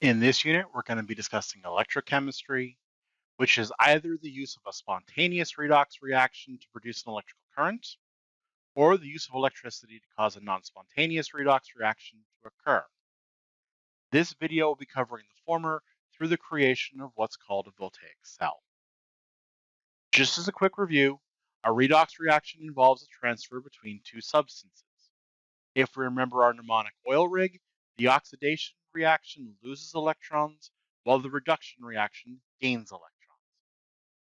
In this unit, we're going to be discussing electrochemistry, which is either the use of a spontaneous redox reaction to produce an electrical current, or the use of electricity to cause a non-spontaneous redox reaction to occur. This video will be covering the former through the creation of what's called a voltaic cell. Just as a quick review, a redox reaction involves a transfer between two substances. If we remember our mnemonic oil rig, the oxidation reaction loses electrons, while the reduction reaction gains electrons.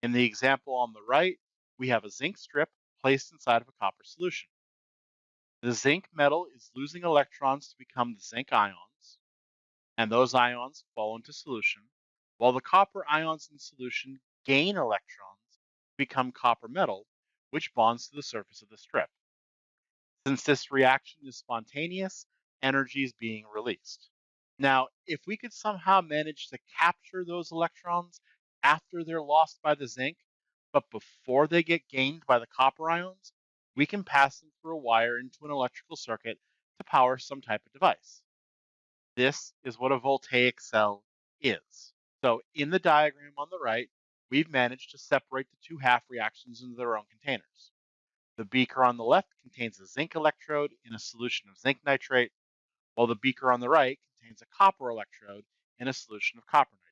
In the example on the right, we have a zinc strip placed inside of a copper solution. The zinc metal is losing electrons to become the zinc ions, and those ions fall into solution, while the copper ions in solution gain electrons to become copper metal, which bonds to the surface of the strip. Since this reaction is spontaneous, energy is being released. Now, if we could somehow manage to capture those electrons after they're lost by the zinc, but before they get gained by the copper ions, we can pass them through a wire into an electrical circuit to power some type of device. This is what a voltaic cell is. So in the diagram on the right, we've managed to separate the two half reactions into their own containers. The beaker on the left contains a zinc electrode in a solution of zinc nitrate, while the beaker on the right contains a copper electrode in a solution of copper nitrate.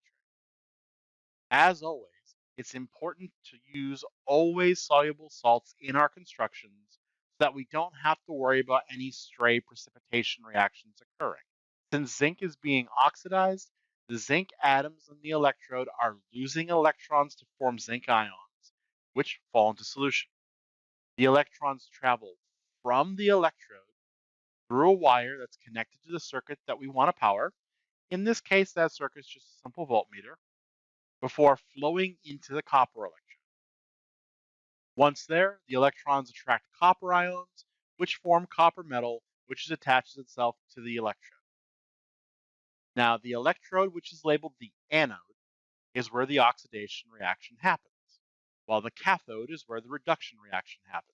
As always, it's important to use always soluble salts in our constructions so that we don't have to worry about any stray precipitation reactions occurring. Since zinc is being oxidized, the zinc atoms in the electrode are losing electrons to form zinc ions, which fall into solution. The electrons travel from the electrode through a wire that's connected to the circuit that we want to power. In this case, that circuit is just a simple voltmeter, before flowing into the copper electrode. Once there, the electrons attract copper ions, which form copper metal, which attaches itself to the electrode. Now, the electrode, which is labeled the anode, is where the oxidation reaction happens, while the cathode is where the reduction reaction happens.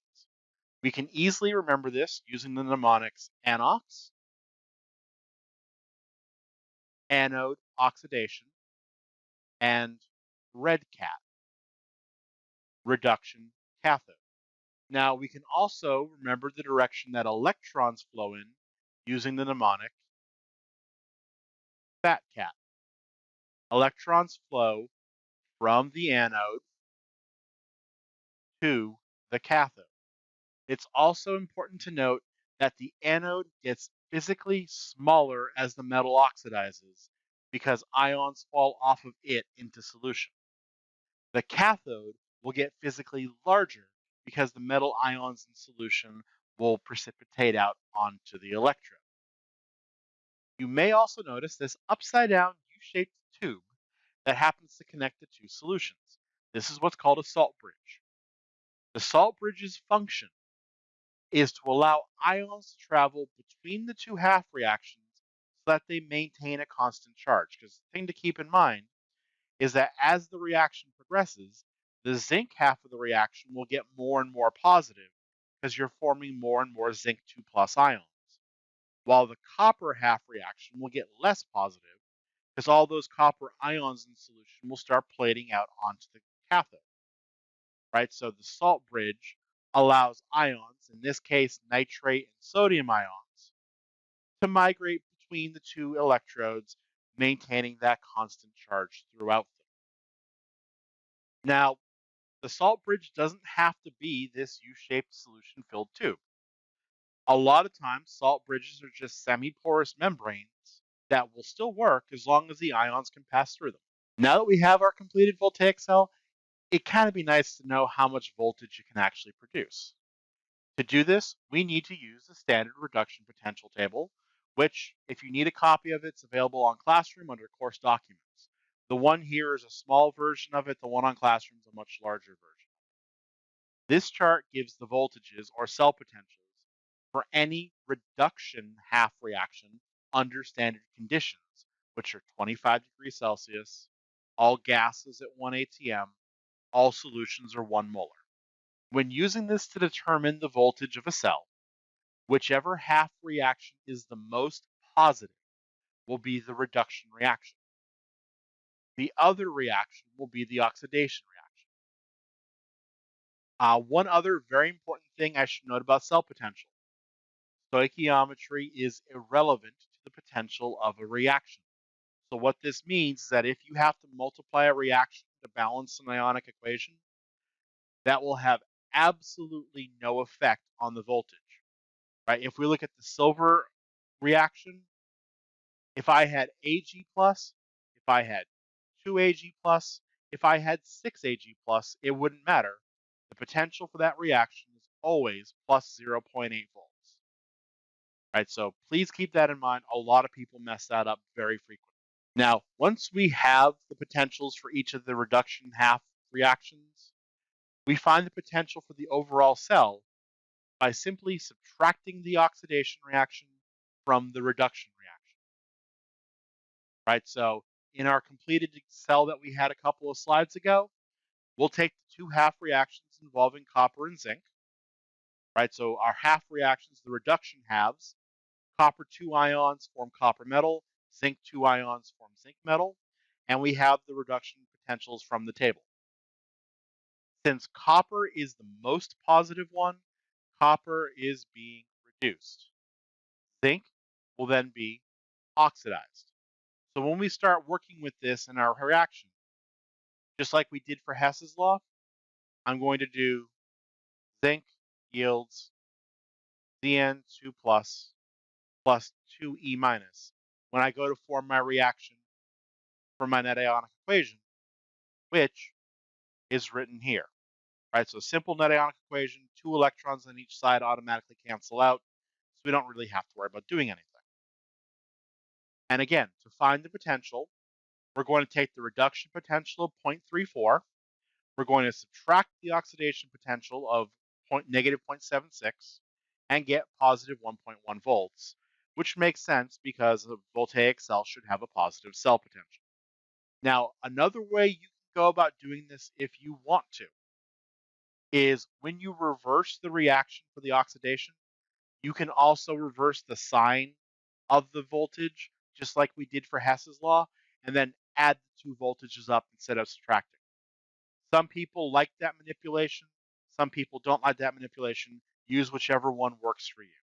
We can easily remember this using the mnemonics anox, anode oxidation, and red cat, reduction cathode. Now we can also remember the direction that electrons flow in using the mnemonic fat cat. Electrons flow from the anode to the cathode. It's also important to note that the anode gets physically smaller as the metal oxidizes because ions fall off of it into solution. The cathode will get physically larger because the metal ions in solution will precipitate out onto the electrode. You may also notice this upside down U-shaped tube that happens to connect the two solutions. This is what's called a salt bridge. The salt bridge's function is to allow ions to travel between the two half reactions so that they maintain a constant charge. Because the thing to keep in mind is that as the reaction progresses, the zinc half of the reaction will get more and more positive because you're forming more and more zinc 2 plus ions, while the copper half reaction will get less positive because all those copper ions in solution will start plating out onto the cathode. Right? So the salt bridge allows ions, in this case nitrate and sodium ions, to migrate between the two electrodes, maintaining that constant charge throughout them. Now, the salt bridge doesn't have to be this U-shaped solution-filled tube. A lot of times, salt bridges are just semi-porous membranes that will still work as long as the ions can pass through them. Now that we have our completed voltaic cell, it can be nice to know how much voltage it can actually produce. To do this, we need to use the standard reduction potential table, which, if you need a copy of it, it's available on Classroom under Course Documents. The one here is a small version of it. The one on Classroom is a much larger version. This chart gives the voltages or cell potentials for any reduction half reaction under standard conditions, which are 25 degrees Celsius, all gases at 1 atm, all solutions are 1 molar. When using this to determine the voltage of a cell, whichever half reaction is the most positive will be the reduction reaction. The other reaction will be the oxidation reaction. One other very important thing I should note about cell potential. Stoichiometry is irrelevant to the potential of a reaction. So what this means is that if you have to multiply a reaction to balance an ionic equation, that will have absolutely no effect on the voltage, right? If we look at the silver reaction, if I had Ag plus, if I had 2Ag plus, if I had 6Ag plus, it wouldn't matter. The potential for that reaction is always plus 0.8 volts, right? So please keep that in mind. A lot of people mess that up very frequently. Now, once we have the potentials for each of the reduction half reactions, we find the potential for the overall cell by simply subtracting the oxidation reaction from the reduction reaction, right? So in our completed cell that we had a couple of slides ago, we'll take the two half reactions involving copper and zinc, right? So our half reactions, the reduction halves, copper 2 ions form copper metal, zinc 2 ions form zinc metal, and we have the reduction potentials from the table. Since copper is the most positive one, copper is being reduced. Zinc will then be oxidized. So when we start working with this in our reaction, just like we did for Hess's law, I'm going to do zinc yields Zn2 plus 2E minus when I go to form my reaction for my net ionic equation, which is written here, right? So simple net ionic equation, 2 electrons on each side automatically cancel out, so we don't really have to worry about doing anything. And again, to find the potential, we're going to take the reduction potential of 0.34. We're going to subtract the oxidation potential of negative 0.76 and get positive 1.1 volts, which makes sense because a voltaic cell should have a positive cell potential. Now, another way you can go about doing this if you want to is when you reverse the reaction for the oxidation, you can also reverse the sign of the voltage, just like we did for Hess's law, and then add the two voltages up instead of subtracting. Some people like that manipulation. Some people don't like that manipulation. Use whichever one works for you.